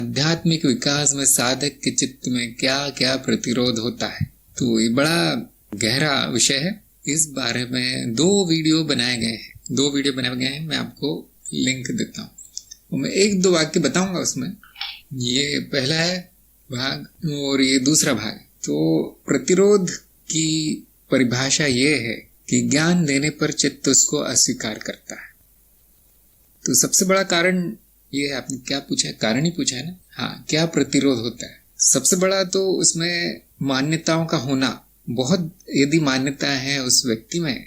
आध्यात्मिक विकास में साधक के चित्त में क्या क्या प्रतिरोध होता है। तो ये बड़ा गहरा विषय है। इस बारे में 2 वीडियो बनाए गए हैं। मैं आपको लिंक देता हूँ। मैं 1-2 वाक्य बताऊंगा उसमें। ये पहला है भाग और ये दूसरा भाग। तो प्रतिरोध की परिभाषा ये है कि ज्ञान देने पर चित्त उसको अस्वीकार करता है। तो सबसे बड़ा कारण ये है, आपने क्या पूछा है, कारण ही पूछा है ना। हाँ, क्या प्रतिरोध होता है। सबसे बड़ा तो उसमें मान्यताओं का होना। बहुत यदि मान्यता है उस व्यक्ति में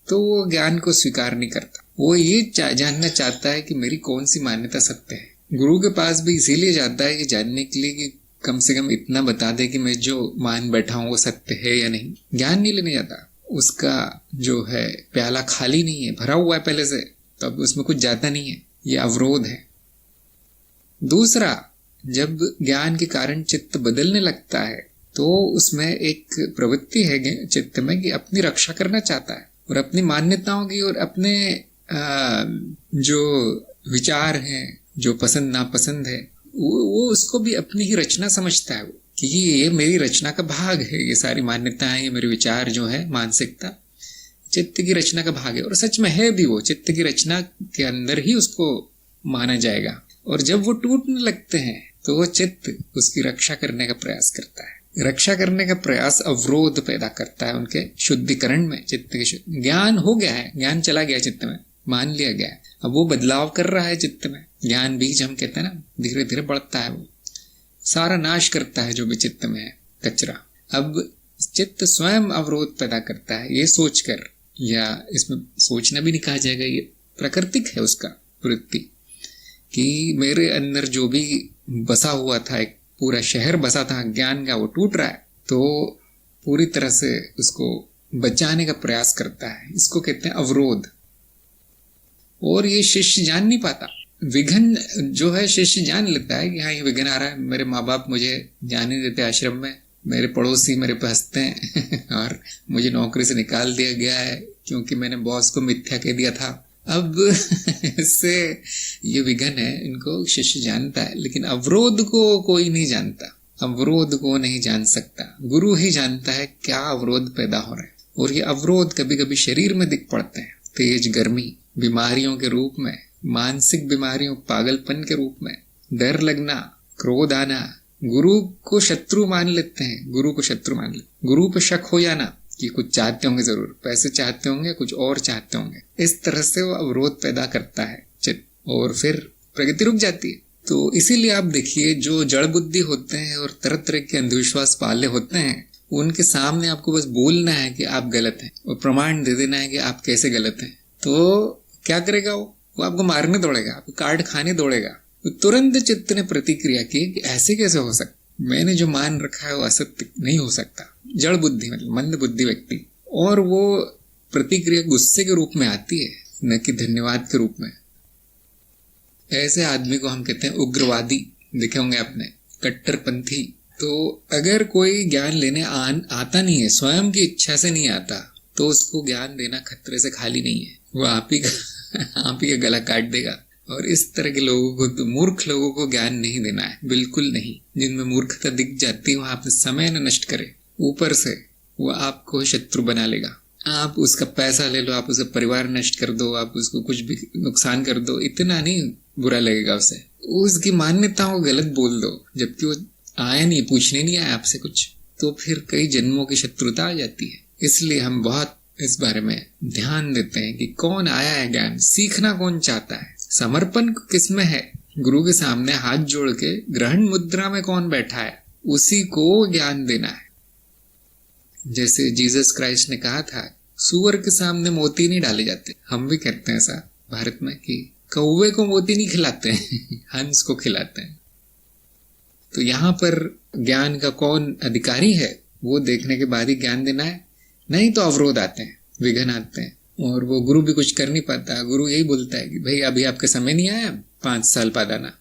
तो वो ज्ञान को स्वीकार नहीं करता। वो ये जानना चाहता है कि मेरी कौन सी मान्यता सत्य है। गुरु के पास भी इसीलिए जाता है कि जानने के लिए कि कम से कम इतना बता दे कि मैं जो मान बैठा हूँ वो सत्य है या नहीं। ज्ञान नहीं लेने जाता। उसका जो है प्याला खाली नहीं है, भरा हुआ है पहले से, तब उसमें कुछ जाता नहीं है। ये अवरोध है। दूसरा, जब ज्ञान के कारण चित्त बदलने लगता है तो उसमें एक प्रवृत्ति है चित्त में कि अपनी रक्षा करना चाहता है और अपनी मान्यताओं की और अपने जो विचार हैं, जो पसंद नापसंद है, वो उसको भी अपनी ही रचना समझता है कि ये मेरी रचना का भाग है। ये सारी मान्यताएं, ये मेरे विचार जो है, मानसिकता चित्त की रचना का भाग है। और सच में है भी, वो चित्त की रचना के अंदर ही उसको माना जाएगा। और जब वो टूटने लगते हैं तो वो चित्त उसकी रक्षा करने का प्रयास करता है। रक्षा करने का प्रयास अवरोध पैदा करता है उनके शुद्धिकरण में। चित्त के ज्ञान हो गया है, ज्ञान चला गया चित्त में, मान लिया गया है। अब वो बदलाव कर रहा है चित्त में। ज्ञान बीज हम कहते हैं ना, धीरे धीरे बढ़ता है, वो सारा नाश करता है जो भी चित्त में है कचरा। अब चित्त स्वयं अवरोध पैदा करता है, ये सोचकर, या इसमें सोचना भी नहीं कहा जाएगा, ये प्राकृतिक है उसका वृत्ति, कि मेरे अंदर जो भी बसा हुआ था, एक पूरा शहर बसा था ज्ञान का, वो टूट रहा है। तो पूरी तरह से उसको बचाने का प्रयास करता है। इसको कहते हैं अवरोध। और ये शिष्य जान नहीं पाता। विघन जो है शिष्य जान लेता है कि हाँ, ये विघन आ रहा है, मेरे माँ बाप मुझे जाने देते आश्रम में, मेरे पड़ोसी मेरे पे हंसते हैं और मुझे नौकरी से निकाल दिया गया है क्योंकि मैंने बॉस को मिथ्या कह दिया था। अब इससे ये विघन है, इनको शिष्य जानता है। लेकिन अवरोध को कोई नहीं जानता, अवरोध को नहीं जान सकता। गुरु ही जानता है क्या अवरोध पैदा हो रहा है। और ये अवरोध कभी कभी शरीर में दिख पड़ते हैं, तेज गर्मी, बीमारियों के रूप में, मानसिक बीमारियों, पागलपन के रूप में, डर लगना, क्रोध आना, गुरु को शत्रु मान लेते हैं, गुरु पे शक हो जाना कि कुछ चाहते होंगे, जरूर पैसे चाहते होंगे, कुछ और चाहते होंगे। इस तरह से वो अवरोध पैदा करता है चित्त, और फिर प्रगति रुक जाती है। तो इसीलिए आप देखिए, जो जड़ बुद्धि होते हैं और तरह तरह के अंधविश्वास पाले होते हैं, उनके सामने आपको बस बोलना है कि आप गलत हैं और प्रमाण दे देना है कि आप कैसे गलत हैं। तो क्या करेगा वो आपको मारने दौड़ेगा, आपको काट खाने दौड़ेगा। तो तुरंत चित्त ने प्रतिक्रिया की कि ऐसे कैसे हो सकता, मैंने जो मान रखा है वो असत्य नहीं हो सकता। जड़ बुद्धि मतलब मंद बुद्धि व्यक्ति। और वो प्रतिक्रिया गुस्से के रूप में आती है, न कि धन्यवाद के रूप में। ऐसे आदमी को हम कहते हैं उग्रवादी। देखे होंगे आपने, कट्टरपंथी। तो अगर कोई ज्ञान लेने आता नहीं है, स्वयं की इच्छा से नहीं आता, तो उसको ज्ञान देना खतरे से खाली नहीं है। वो आप ही का गला काट देगा। और इस तरह के लोगों को, तो मूर्ख लोगों को ज्ञान नहीं देना है, बिल्कुल नहीं। जिनमें मूर्खता दिख जाती है वहां आप समय न नष्ट करें। ऊपर से वो आपको शत्रु बना लेगा। आप उसका पैसा ले लो, आप उसका परिवार नष्ट कर दो, आप उसको कुछ भी नुकसान कर दो, इतना नहीं बुरा लगेगा उसे। उसकी मान्यताओं को गलत बोल दो, जबकि वो आया नहीं, पूछने नहीं आया आपसे कुछ, तो फिर कई जन्मों की शत्रुता आ जाती है। इसलिए हम बहुत इस बारे में ध्यान देते हैं कि कौन आया है ज्ञान, सीखना कौन चाहता है, समर्पण किस में है। गुरु के सामने हाथ जोड़ के ग्रहण मुद्रा में कौन बैठा है, उसी को ज्ञान देना है। जैसे जीसस क्राइस्ट ने कहा था, सुअर के सामने मोती नहीं डाले जाते। हम भी कहते हैं ऐसा भारत में कि कौवे को मोती नहीं खिलाते हैं हंस को खिलाते हैं। तो यहाँ पर ज्ञान का कौन अधिकारी है, वो देखने के बाद ही ज्ञान देना है। नहीं तो अवरोध आते हैं, विघन आते हैं, और वो गुरु भी कुछ कर नहीं पाता। गुरु यही बोलता है कि भाई अभी आपका समय नहीं आया, 5 साल बाद आना।